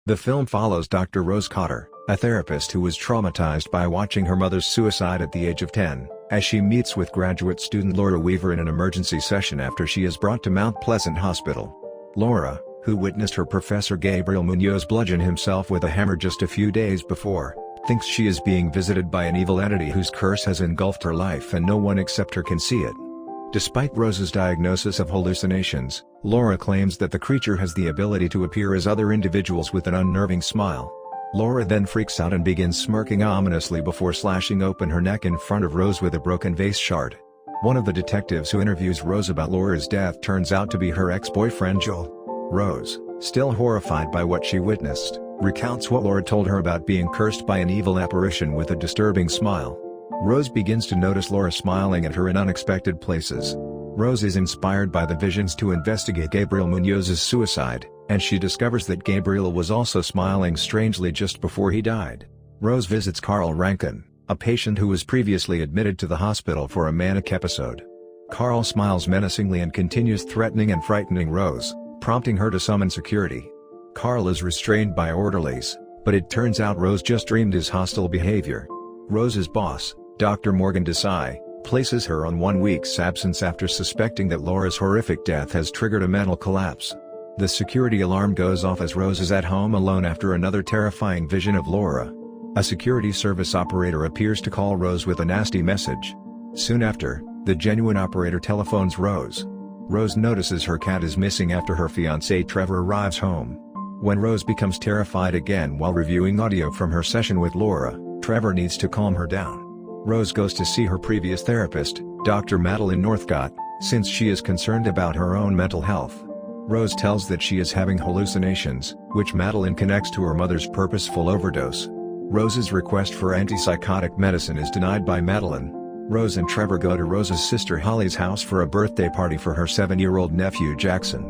The film follows Dr. Rose Cotter, a therapist who was traumatized by watching her mother's suicide at the age of 10, as she meets with graduate student Laura Weaver in an emergency session after she is brought to Mount Pleasant Hospital. Laura, who witnessed her professor Gabriel Munoz bludgeon himself with a hammer just a few days before, thinks she is being visited by an evil entity whose curse has engulfed her life and no one except her can see it. Despite Rose's diagnosis of hallucinations, Laura claims that the creature has the ability to appear as other individuals with an unnerving smile. Laura then freaks out and begins smirking ominously before slashing open her neck in front of Rose with a broken vase shard. One of the detectives who interviews Rose about Laura's death turns out to be her ex-boyfriend Joel. Rose, still horrified by what she witnessed, recounts what Laura told her about being cursed by an evil apparition with a disturbing smile. Rose begins to notice Laura smiling at her in unexpected places. Rose is inspired by the visions to investigate Gabriel Munoz's suicide, and she discovers that Gabriel was also smiling strangely just before he died. Rose visits Carl Rankin, a patient who was previously admitted to the hospital for a manic episode. Carl smiles menacingly and continues threatening and frightening Rose, prompting her to summon security. Carl is restrained by orderlies, but it turns out Rose just dreamed his hostile behavior. Rose's boss, Dr. Morgan Desai, places her on 1 week's absence after suspecting that Laura's horrific death has triggered a mental collapse. The security alarm goes off as Rose is at home alone after another terrifying vision of Laura. A security service operator appears to call Rose with a nasty message. Soon after, the genuine operator telephones Rose. Rose notices her cat is missing after her fiancé Trevor arrives home. When Rose becomes terrified again while reviewing audio from her session with Laura, Trevor needs to calm her down. Rose goes to see her previous therapist, Dr. Madeline Northcott, since she is concerned about her own mental health. Rose tells that she is having hallucinations, which Madeline connects to her mother's purposeful overdose. Rose's request for antipsychotic medicine is denied by Madeline. Rose and Trevor go to Rose's sister Holly's house for a birthday party for her 7-year-old nephew Jackson.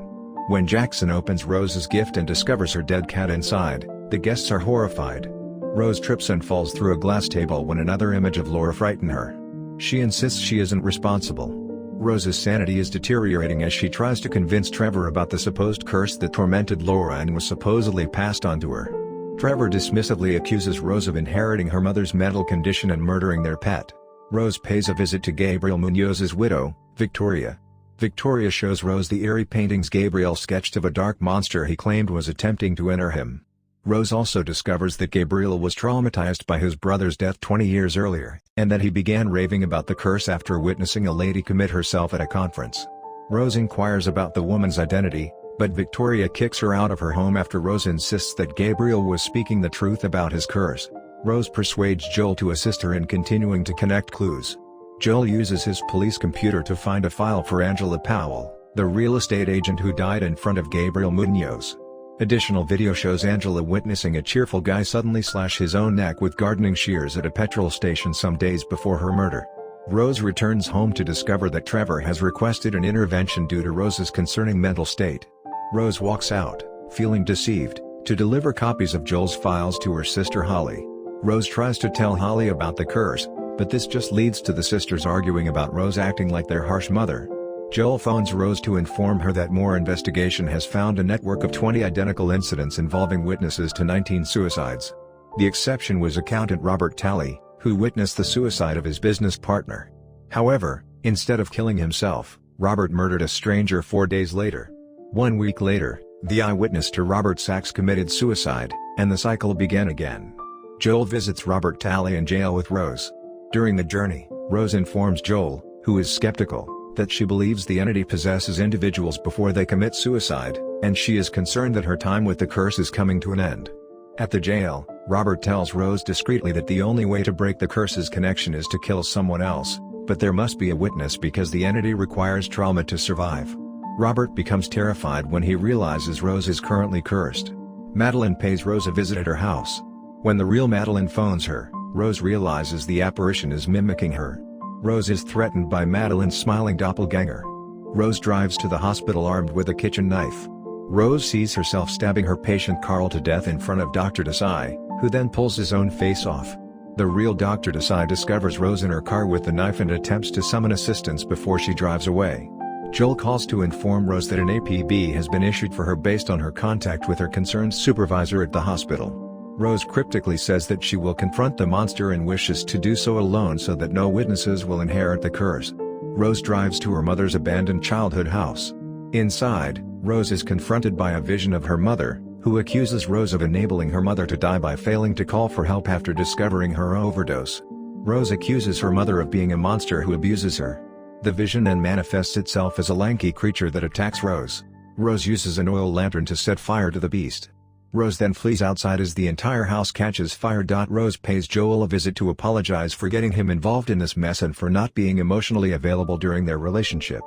When Jackson opens Rose's gift and discovers her dead cat inside, the guests are horrified. Rose trips and falls through a glass table when another image of Laura frightens her. She insists she isn't responsible. Rose's sanity is deteriorating as she tries to convince Trevor about the supposed curse that tormented Laura and was supposedly passed on to her. Trevor dismissively accuses Rose of inheriting her mother's mental condition and murdering their pet. Rose pays a visit to Gabriel Munoz's widow, Victoria. Victoria shows Rose the eerie paintings Gabriel sketched of a dark monster he claimed was attempting to enter him. Rose also discovers that Gabriel was traumatized by his brother's death 20 years earlier, and that he began raving about the curse after witnessing a lady commit herself at a conference. Rose inquires about the woman's identity, but Victoria kicks her out of her home after Rose insists that Gabriel was speaking the truth about his curse. Rose persuades Joel to assist her in continuing to connect clues. Joel uses his police computer to find a file for Angela Powell, the real estate agent who died in front of Gabriel Munoz. Additional video shows Angela witnessing a cheerful guy suddenly slash his own neck with gardening shears at a petrol station some days before her murder. Rose returns home to discover that Trevor has requested an intervention due to Rose's concerning mental state. Rose walks out, feeling deceived, to deliver copies of Joel's files to her sister Holly. Rose tries to tell Holly about the curse, but this just leads to the sisters arguing about Rose acting like their harsh mother. Joel phones Rose to inform her that more investigation has found a network of 20 identical incidents involving witnesses to 19 suicides. The exception was accountant Robert Talley, who witnessed the suicide of his business partner. However, instead of killing himself, Robert murdered a stranger 4 days later. 1 week later, the eyewitness to Robert Sachs committed suicide, and the cycle began again. Joel visits Robert Talley in jail with Rose. During the journey, Rose informs Joel, who is skeptical, that she believes the entity possesses individuals before they commit suicide, and she is concerned that her time with the curse is coming to an end. At the jail, Robert tells Rose discreetly that the only way to break the curse's connection is to kill someone else, but there must be a witness because the entity requires trauma to survive. Robert becomes terrified when he realizes Rose is currently cursed. Madeline pays Rose a visit at her house. When the real Madeline phones her, Rose realizes the apparition is mimicking her. Rose is threatened by Madeline's smiling doppelganger. Rose drives to the hospital armed with a kitchen knife. Rose sees herself stabbing her patient Carl to death in front of Dr. Desai, who then pulls his own face off. The real Dr. Desai discovers Rose in her car with the knife and attempts to summon assistance before she drives away. Joel calls to inform Rose that an APB has been issued for her based on her contact with her concerned supervisor at the hospital. Rose cryptically says that she will confront the monster and wishes to do so alone so that no witnesses will inherit the curse. Rose drives to her mother's abandoned childhood house. Inside, Rose is confronted by a vision of her mother, who accuses Rose of enabling her mother to die by failing to call for help after discovering her overdose. Rose accuses her mother of being a monster who abuses her. The vision then manifests itself as a lanky creature that attacks Rose. Rose uses an oil lantern to set fire to the beast. Rose then flees outside as the entire house catches fire. Rose pays Joel a visit to apologize for getting him involved in this mess and for not being emotionally available during their relationship.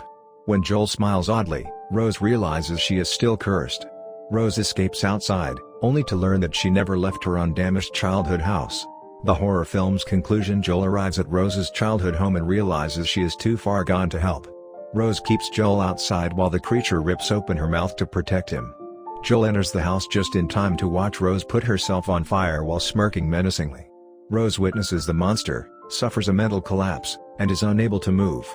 When Joel smiles oddly, Rose realizes she is still cursed. Rose escapes outside, only to learn that she never left her undamaged childhood house. The horror film's conclusion: Joel arrives at Rose's childhood home and realizes she is too far gone to help. Rose keeps Joel outside while the creature rips open her mouth to protect him. Joel enters the house just in time to watch Rose put herself on fire while smirking menacingly. Rose witnesses the monster, suffers a mental collapse, and is unable to move.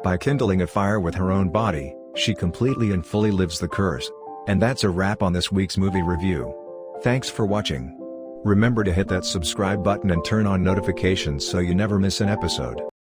By kindling a fire with her own body, she completely and fully lives the curse. And that's a wrap on this week's movie review. Thanks for watching. Remember to hit that subscribe button and turn on notifications so you never miss an episode.